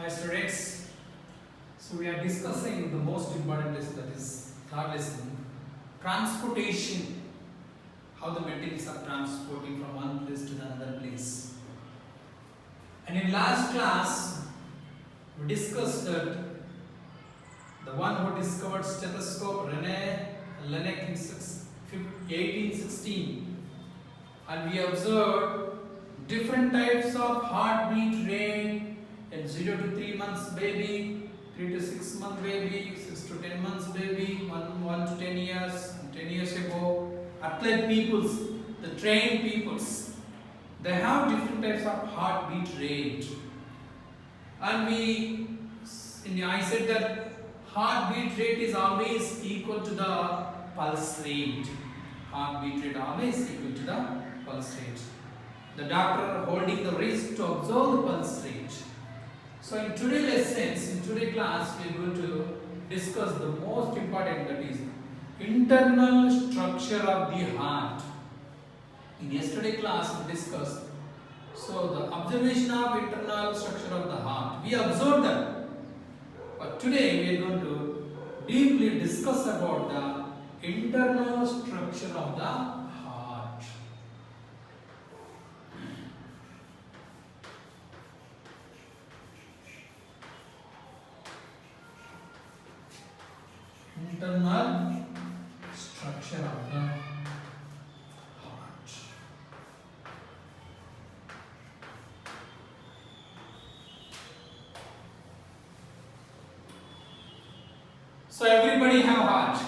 Hi students, so we are discussing the most important lesson, that is third lesson, transportation, how the materials are transporting from one place to another place. And in last class we discussed that the one who discovered stethoscope, Rene Laennec in 1816, and we observed different types of heartbeat rate in 0 to 3 months baby, 3 to 6 month baby, 6 to 10 months baby, 1 to 10 years, 10 years ago. Athlete peoples, the trained peoples, they have different types of heartbeat rate. And I said that heartbeat rate is always equal to the pulse rate. Heartbeat rate always equal to the pulse rate. The doctor holding the wrist to observe the pulse rate. So in today's lessons, in today's class, we are going to discuss the most important, that is internal structure of the heart. In yesterday's class we discussed the observation of internal structure of the heart. We observed that. But today we are going to deeply discuss about the internal structure of the heart. Internal structure of the heart. So everybody have heart,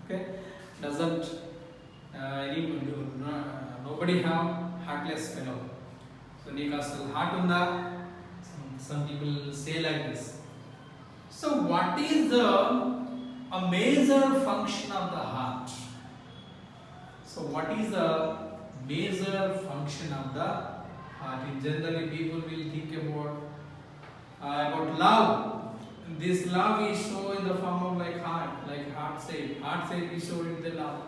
okay? Doesn't nobody have heartless fellow. So నీకు అసలు heart ఉందా? Some people say like this. So what is a major function of the heart? So what is the major function of the heart? In generally people will think about love. This love is shown in the form of like heart shape. Heart shape is shown in the love.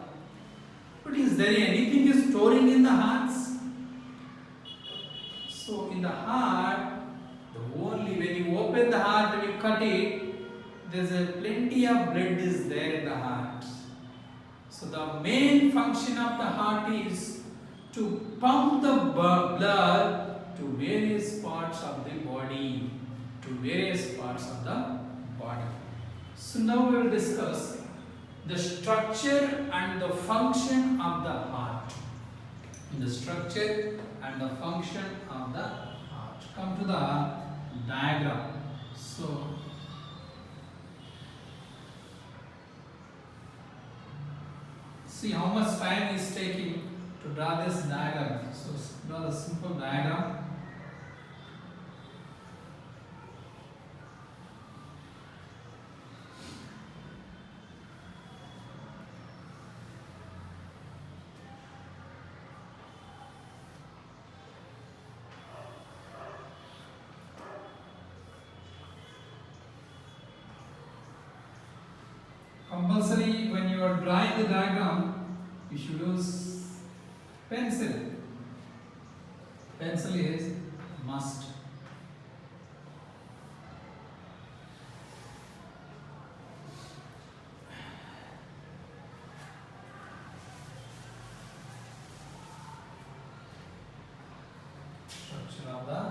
But is there anything is storing in the hearts? So in the heart, when you open the heart and you cut it, there's plenty of blood is there in the heart. So the main function of the heart is to pump the blood to various parts of the body. So now we will discuss the structure and the function of the heart. The structure and the function of the heart. Come to the diagram. So see how much time is taking to draw this diagram. So draw the simple diagram. Compulsory, when you are drawing the diagram, you should use pencil. Pencil is must. Structure of the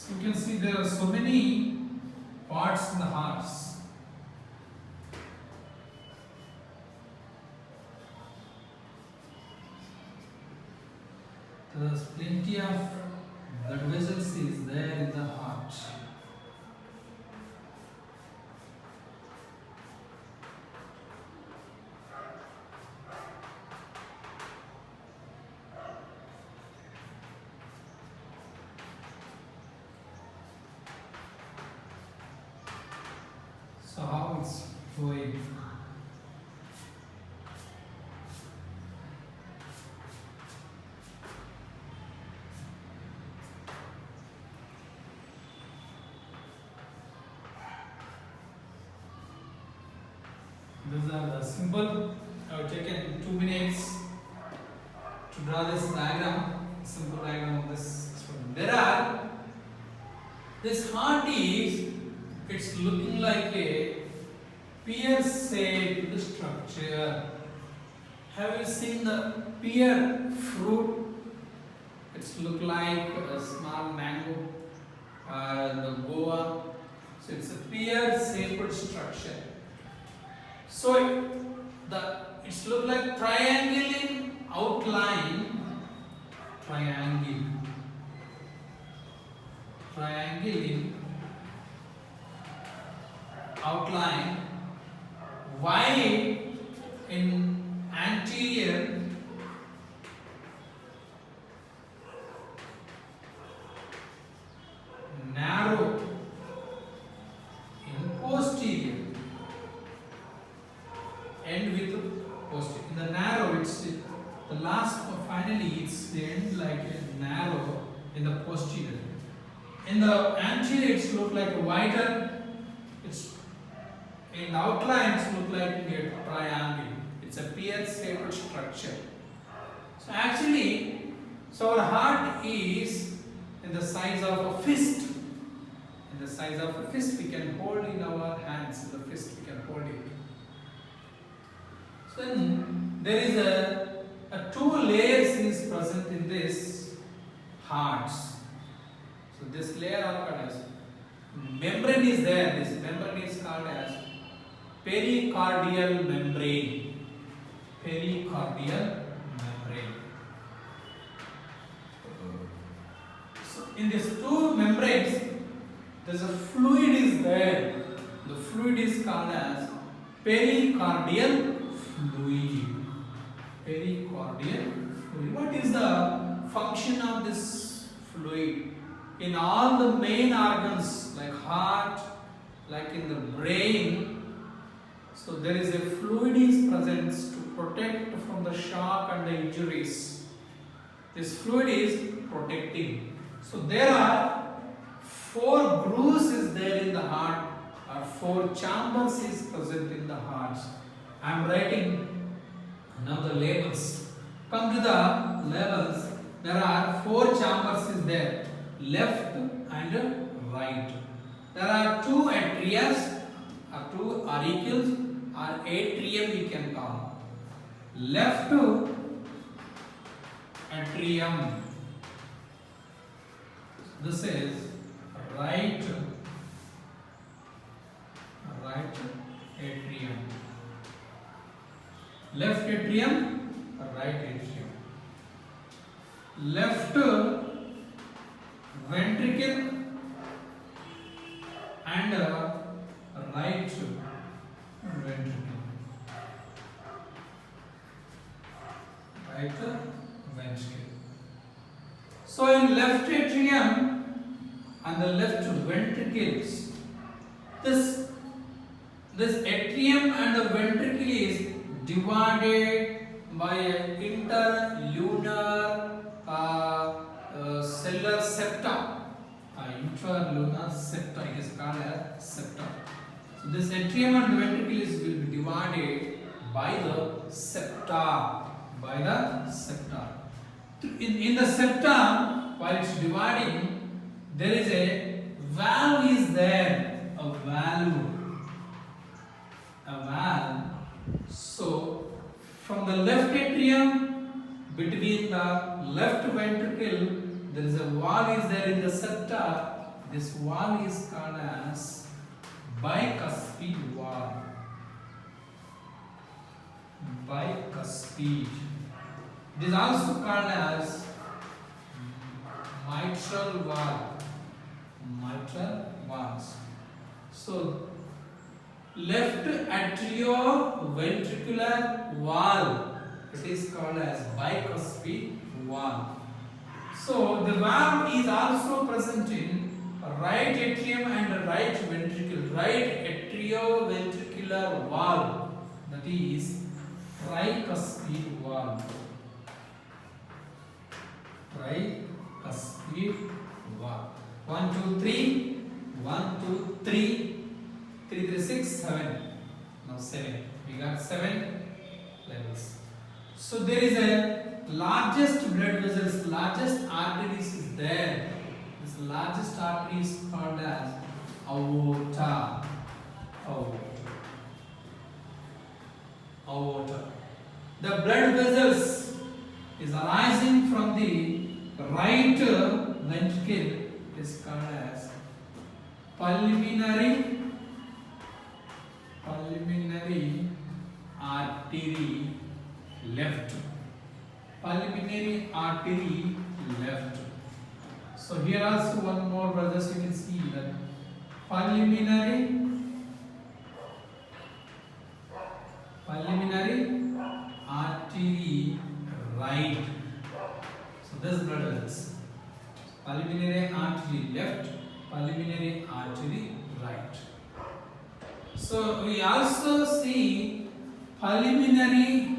So you can see there are so many parts in the heart. There's plenty of blood vessels is there in the heart. So how it's flowing? These are the symbol. I have taken 2 minutes to draw this diagram, simple diagram of this experiment. There are, this heart is, it's looking like a pear-shaped structure. Have you seen the pear fruit? It's look like a small mango in the Goa. So it's a pear-shaped structure. So it's look like triangle in outline. Triangle in outline. Wide in anterior. Narrow in posterior. End with posterior. In the narrow, it's the last, finally it's the end like a narrow in the posterior. In the anterior, it's look like a wider. It's in the outline, it's look like a triangle. It's a pear-shaped structure. So actually, so our heart is in the size of a fist. In the size of a fist, we can hold in our hands. In the fist, we can hold it. So then there is a 2 layers is present in this hearts. So this layer are called as membrane is there. This membrane is called as pericardial membrane. Pericardial membrane. So in these 2 membranes, there's a fluid is there. The fluid is called as pericardial fluid. Pericardial fluid. What is the function of this fluid? In all the main organs like heart, like in the brain, so there is a fluid is present to protect from the shock and the injuries. This fluid is protecting. So there are 4 grooves is there in the heart, or 4 chambers is present in the heart. I am writing now the labels. Come to the labels. There are 4 chambers is there, left and right. There are 2 atria, or 2 auricles, or atrium we can call. Left atrium. This is right atrium. Left atrium, right atrium. Left ventricle and right ventricle. Right ventricle. So in left atrium and the left ventricles, this atrium and the ventricle is divided by an interlunar cellular septa. Interlunar septa, it is called as septa. So this atrium and ventricles will be divided by the septa. In the septa, while it's dividing, there is a valve is there. A valve. So from the left atrium, between the left ventricle, there is a valve is there in the septa. This wall is called as bicuspid wall. Bicuspid. It is also called as mitral wall. Mitral valves. So left atrioventricular wall, it is called as bicuspid wall. So the valve is also present in right atrium and right ventricle. Right atrioventricular wall, that is tricuspid wall. Tricuspid wall. 1, 2, 3. 1, 2, 3. 3, 3, 6, 7. Now 7. We got 7 levels. So there is a largest blood vessels, largest arteries is there. This largest artery is called as aorta. Aorta. The blood vessels is arising from the right ventricle. It is called as pulmonary artery left. Pulmonary artery left. So here also one more, brothers, you can see that pulmonary artery right. So this blood vessels. Pulmonary artery left, pulmonary artery right. So we also see pulmonary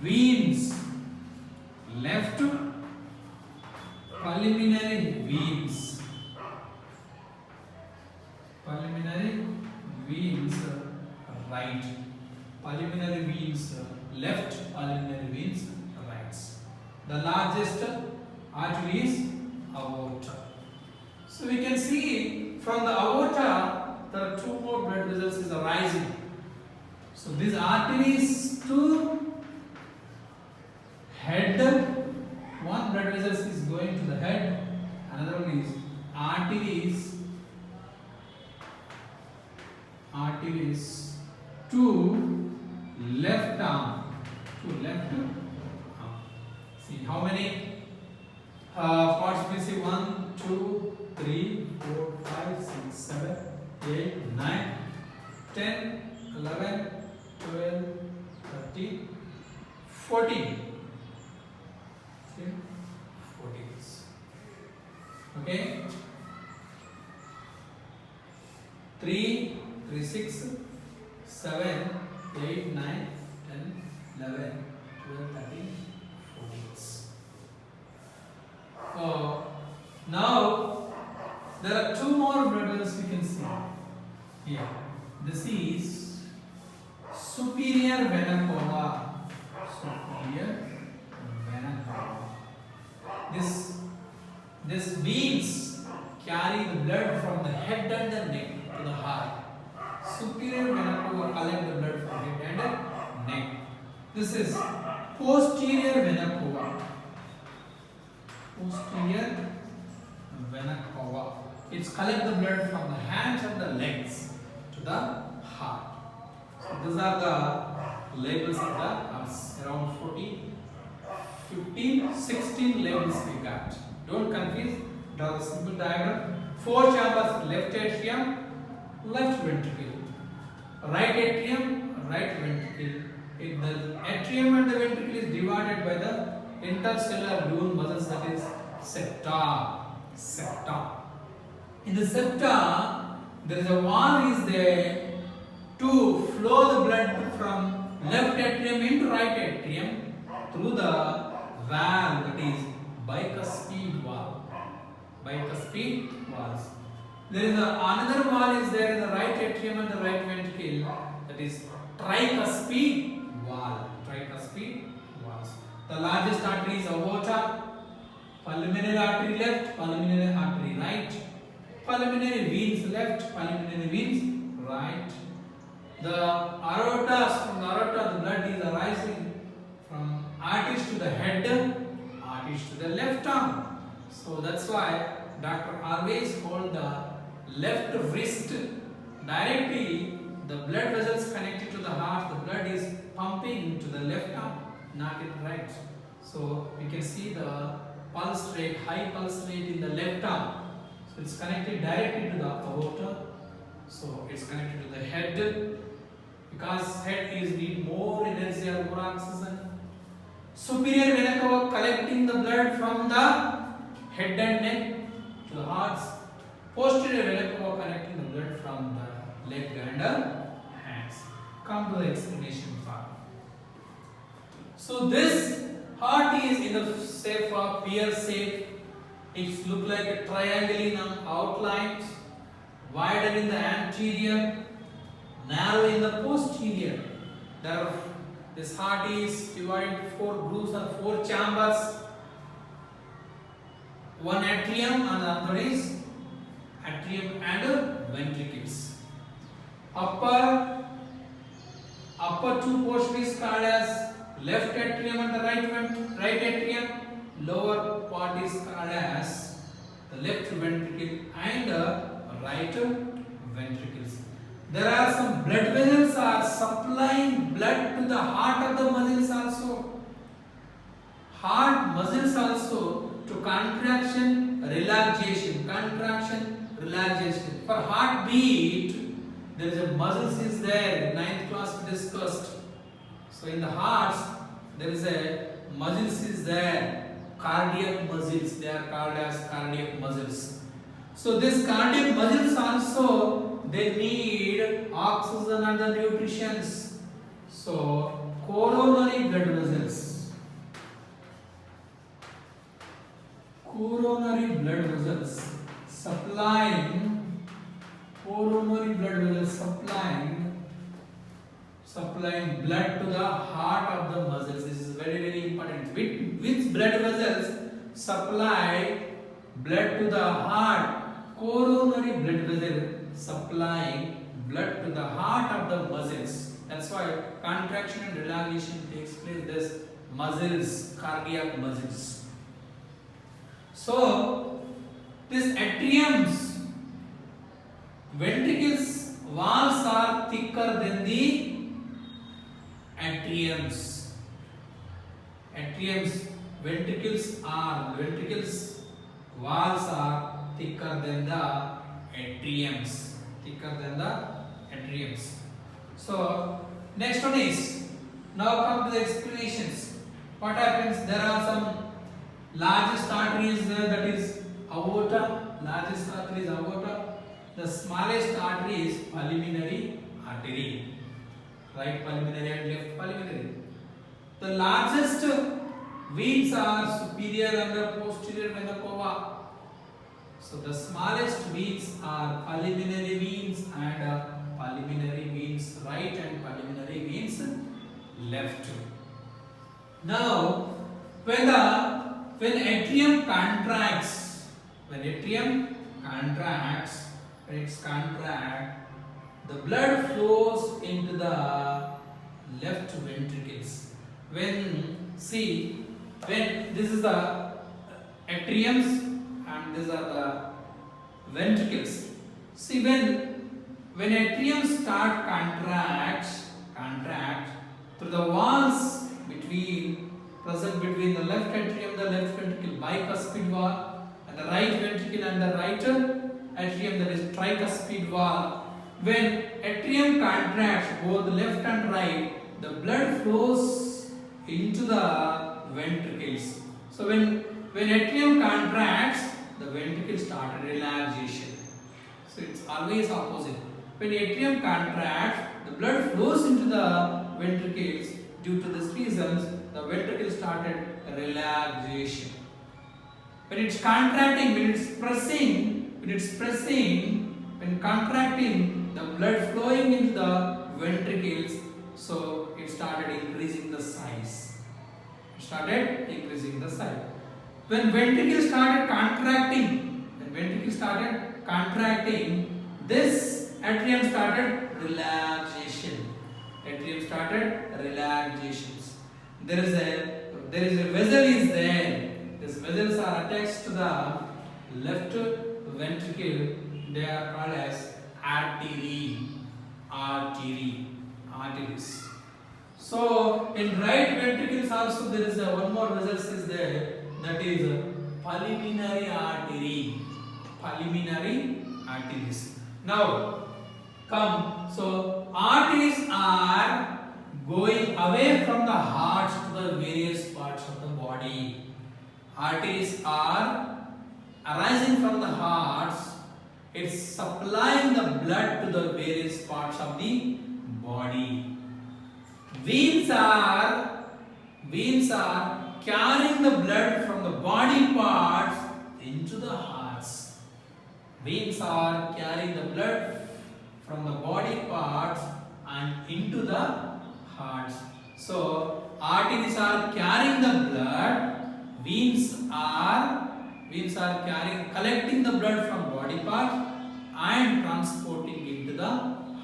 veins left, pulmonary veins right, pulmonary veins left, pulmonary veins right. The largest artery is aorta. So we can see from the aorta there are two more blood vessels is arising. So these arteries to head, one blood vessel is going to the head, another one is arteries to left arm, See how many parts we see? 1, 2, 3, 4, 5, 6, 7, 8, 9, 10, 11, 12, 13, 14. See? 14. Okay? 3, 3, 6, 7, 8, 9, 10, 11, 12, 13, 14. Now there are two more blood vessels you can see here. This is superior vena cava. This veins carry the blood from the head and the neck to the heart. Superior vena cava collect the blood from head and neck. This is posterior vena cava. Posterior vena cava. It's collect the blood from the hands and the legs to the heart. So these are the labels of the arms. Around 14, 15, 16 labels we got. Don't confuse. Draw the simple diagram. 4 chambers: left atrium, left ventricle, right atrium, right ventricle. If the atrium and the ventricle is divided by the interstellar balloon muscles, that is septa. In the septa, there is a wall is there to flow the blood from left atrium into right atrium through the valve, that is bicuspid wall. Bicuspid walls. There is another wall is there in the right atrium and the right ventricle, that is tricuspid wall. Tricuspid walls. The largest artery is aorta, pulmonary artery left, pulmonary artery right, pulmonary veins left, pulmonary veins right. The aortas, from the aorta the blood is arising from arteries to the head, reach to the left arm. So that's why doctor always hold the left wrist directly. The blood vessels connected to the heart, the blood is pumping to the left arm, not in right. So we can see the pulse rate, high pulse rate in the left arm. So it's connected directly to the aorta. So it's connected to the head, because head is need more energy or more oxygen. Superior vena cava collecting the blood from the head and neck to the hearts. Posterior vena cava connecting the blood from the leg and hands. Come to the explanation part. So this heart is in the shape of pear shape. It looks like a triangle in outlines, wider in the anterior, narrow in the posterior. This heart is divided into 4 grooves or 4 chambers. One atrium and the other is atrium and ventricles. Upper 2 portion is called as left atrium and the right atrium. Lower part is called as the left ventricle and the right ventricles. There are some blood vessels are supplying blood to the heart of the muscles also. Heart muscles also to contraction, relaxation. For heartbeat, there is a muscles is there. In 9th class we discussed. So in the hearts, there is a muscles is there. Cardiac muscles. They are called as cardiac muscles. So this cardiac muscles also, they need oxygen and the nutrition. So coronary blood vessels. Coronary blood vessels supplying blood to the heart of the muscles. This is very important. Which blood vessels supply blood to the heart? Coronary blood vessel supplying blood to the heart of the muscles. That's why contraction and relaxation takes place. This muscles, cardiac muscles. So this atriums, ventricles walls are thicker than the atriums. Ventricles walls are thicker than the atriums. So next one is, now come to the explanations. What happens? There are some largest arteries, that is aorta. The smallest artery is pulmonary artery. Right pulmonary and left pulmonary. The largest veins are superior and posterior vena cava. So the smallest veins are pulmonary veins and pulmonary veins right and pulmonary veins left. Now, when atrium contracts, when it's contract, the blood flows into the left ventricles. When this is the atriums and these are the ventricles. See, when atriums start contract through the walls present between the left atrium, the left ventricle bicuspid wall, and the right ventricle and the right atrium, that is tricuspid wall. When atrium contracts both left and right, the blood flows into the ventricles. So when atrium contracts, the ventricle start relaxation. So it's always opposite. When atrium contracts, the blood flows into the ventricles. Due to these reasons, the ventricle started relaxation. When it's contracting, when contracting, the blood flowing into the ventricles, so it started increasing the size. When ventricle started contracting, this atrium started relaxation. There is a vessel is there. The these vessels are attached to the left ventricle. They are called as artery. Arteries. So in right ventricles also there is one more vessels is there, that is pulmonary artery. Pulmonary arteries. Now come. So arteries are going away from the heart to the various parts of the body. Arteries are arising from the hearts. It's supplying the blood to the various parts of the body. Veins are carrying the blood from the body parts into the hearts. Veins are carrying the blood from the body parts and into the hearts. So arteries are carrying the blood. Veins are collecting the blood from body parts and transporting into the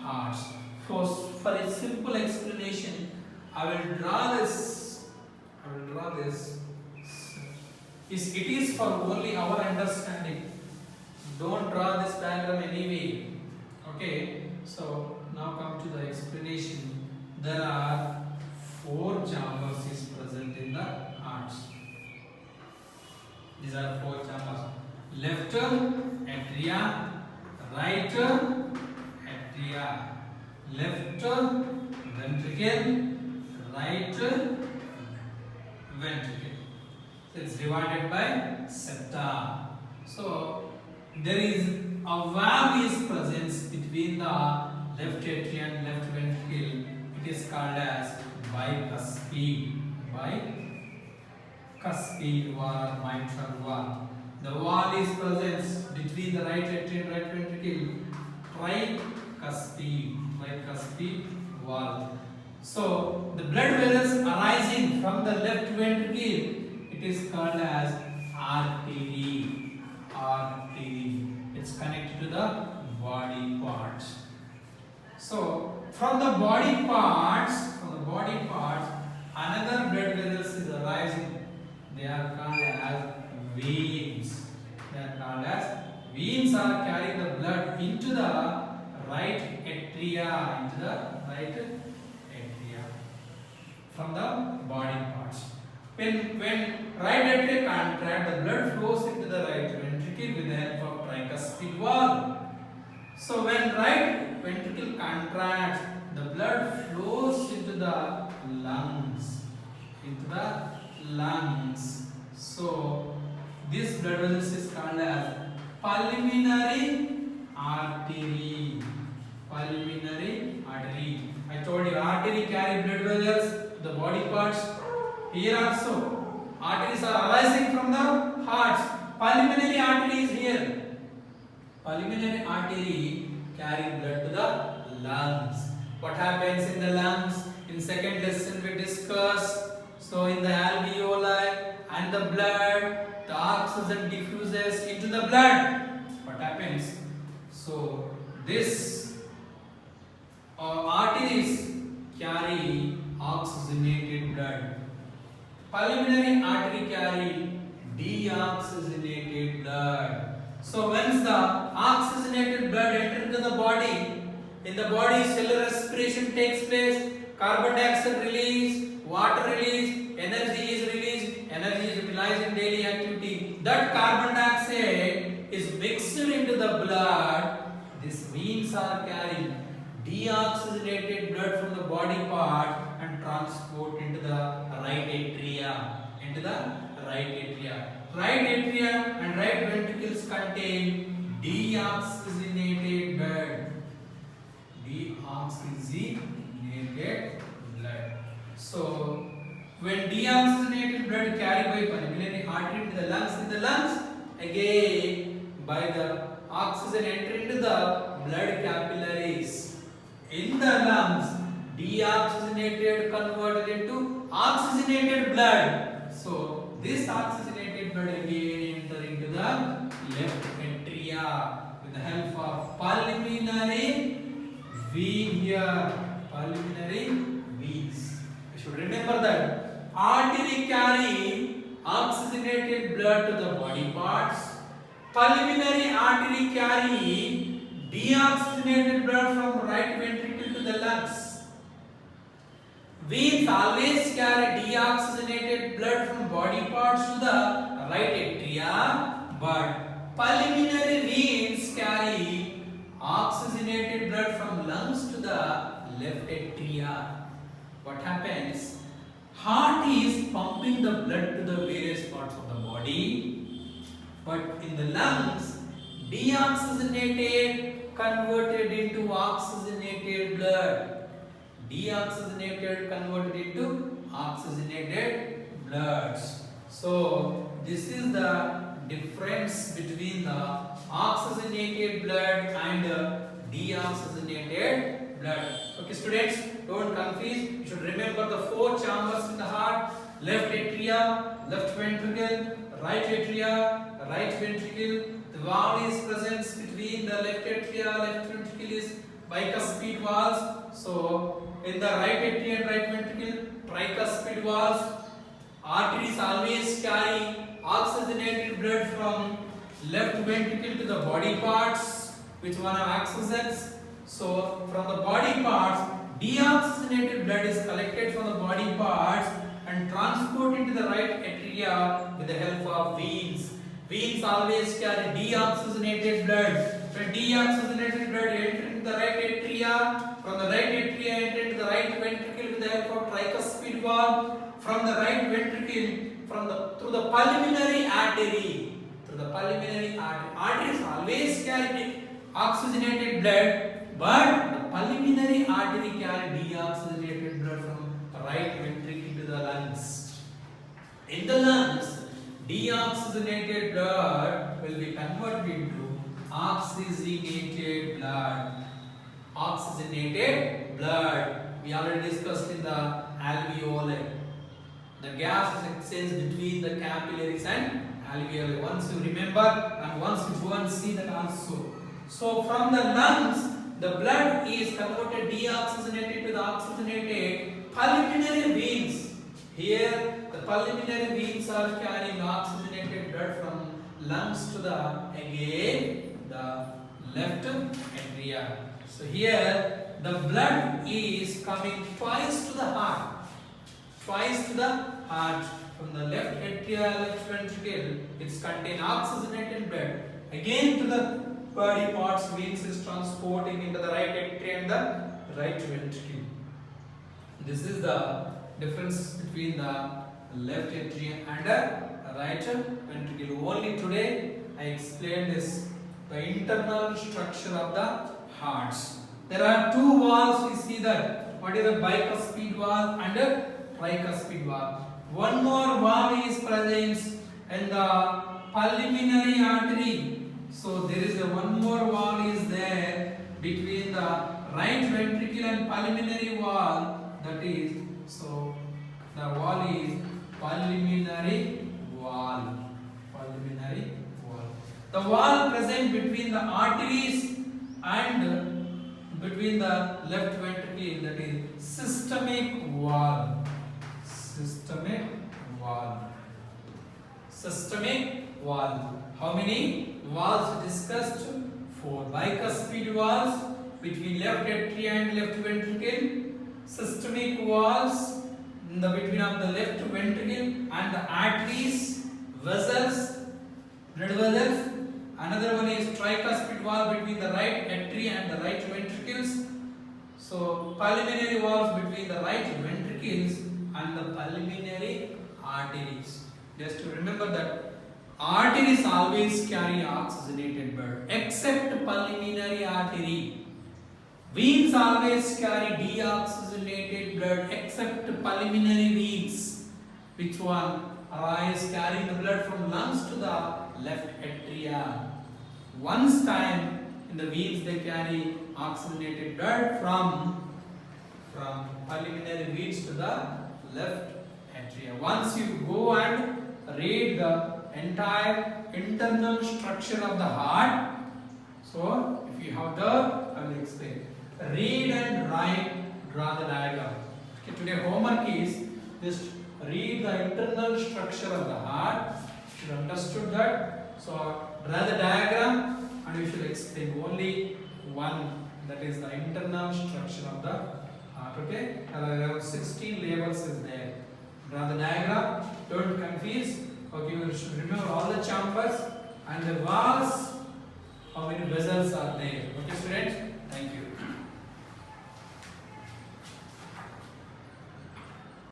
hearts. For a simple explanation, I will draw this. It is for only our understanding. Don't draw this diagram anyway. Okay. So now come to the explanation. There are 4 chambers is present in the hearts. These are 4 chambers. Left atria, right atria, left ventricle, right ventricle. So it's divided by septa. So there is a valve is present between the left atria and left ventricle. It is called as bicuspid wall, mitral wall. The wall is present between the right atria and right ventricle. Tricuspid wall. So the blood vessels arising from the left ventricle, it is called as artery. It's connected to the body parts. So from the body parts, another blood vessels is arising. They are called as veins. Veins are carrying the blood into the right atria, from the body parts. When right atria contract, the blood flows into the right ventricle with the help of tricuspid wall. So when right ventricle contracts, the blood flows into the lungs. So this blood vessels is called as pulmonary artery. I told you artery carry blood vessels to the body parts. Here also arteries are arising from the hearts. Pulmonary artery is here. Pulmonary artery carry blood to the lungs. What happens in the lungs? In second lesson we discussed. So in the alveoli and the blood, the oxygen diffuses into the blood. What happens? So this arteries carry oxygenated blood. Pulmonary artery carry deoxygenated blood. So once the oxygenated blood enters into the body, in the body cellular respiration takes place, carbon dioxide release, water release, energy is released, energy is utilized in daily activity. That carbon dioxide is mixed into the blood. These veins are carrying deoxygenated blood from the body part and transport into the right atria. Right atria and right ventricles contain deoxygenated blood. So when deoxygenated blood carried by pulmonary artery into the lungs, in the lungs again by the oxygen enter into the blood capillaries. In the lungs, deoxygenated converted into oxygenated blood. So this oxygenated blood again enter into the left atria with the help of pulmonary vein here. Pulmonary veins. You should remember that artery oxygenated blood to the body parts. Pulmonary artery carry deoxygenated blood from right ventricle to the lungs. Veins always carry deoxygenated blood from body parts to the right atria, but pulmonary veins carry oxygenated blood from lungs to the left atria. What happens? Heart is pumping the blood to the various parts of the body, but in the lungs, deoxygenated converted into oxygenated blood. Deoxygenated converted into oxygenated bloods. So this is the difference between the oxygenated blood and deoxygenated blood. Okay, students, don't confuse. You should remember the four chambers in the heart: left atria, left ventricle, right atria, right ventricle. The valve is present between the left atria, left ventricle is bicuspid valves. So in the right atria and right ventricle, tricuspid valves. Arteries always carry oxygenated blood from left ventricle to the body parts, which one have oxygens. So from the body parts, deoxygenated blood is collected from the body parts and transported to the right atria with the help of veins. Veins always carry deoxygenated blood. When deoxygenated blood enters into the right atria, from the right atria enter into the right ventricle with the help of tricuspid valve. From the right ventricle, through the pulmonary artery. Through the pulmonary artery. Arteries always carry oxygenated blood, but the pulmonary artery carry deoxygenated blood from right ventricle to the lungs. In the lungs, deoxygenated blood will be converted into oxygenated blood. Oxygenated blood. We already discussed in the alveoli. The gas is exchanged between the capillaries and alveoli. Once you remember and once you go and see that also. So from the lungs, the blood is converted deoxygenated to the oxygenated pulmonary veins. Here the pulmonary veins are carrying oxygenated blood from lungs to the left atria. So here the blood is coming twice to the heart. Twice to the heart. From the left atria, left ventricle, it's contain oxygenated blood. Again to the body parts, veins is transporting into the right atria and the right ventricle. This is the difference between the left atria and the right ventricle. Only today I explained this, the internal structure of the hearts. There are two valves, we see that. What is the bicuspid valve and the tricuspid valve. One more valve is present in the pulmonary artery. So there is a one more valve is there between the right ventricle and pulmonary valve. That is, so the valve is pulmonary valve. Pulmonary valve. The valve present between the arteries and between the left ventricle, that is systemic valve. Systemic valve. Systemic valve. How many valves discussed? 4. Bicuspid valves between left atria and left ventricle. Systemic valves in the between of the left ventricle and the arteries, vessels, blood vessels. Another one is tricuspid valve between the right atria and the right ventricles. So pulmonary valves between the right ventricles and the pulmonary arteries. Just to remember that arteries always carry oxygenated blood except pulmonary artery. Veins always carry deoxygenated blood except pulmonary veins. Which one? Is carrying the blood from lungs to the left atria. Once time in the veins they carry oxygenated blood from pulmonary veins to the left atria. Once you go and read the entire internal structure of the heart, so if you have the, I will explain. Read and write, draw the diagram. Okay, today homework is just read the internal structure of the heart. You should understood that. So draw the diagram and you should explain only one, that is the internal structure of the heart. Okay, there are 16 levels is there. Draw the diagram, don't confuse. Okay, you should remember all the chambers and the walls, how many vessels are there. Okay students, thank you.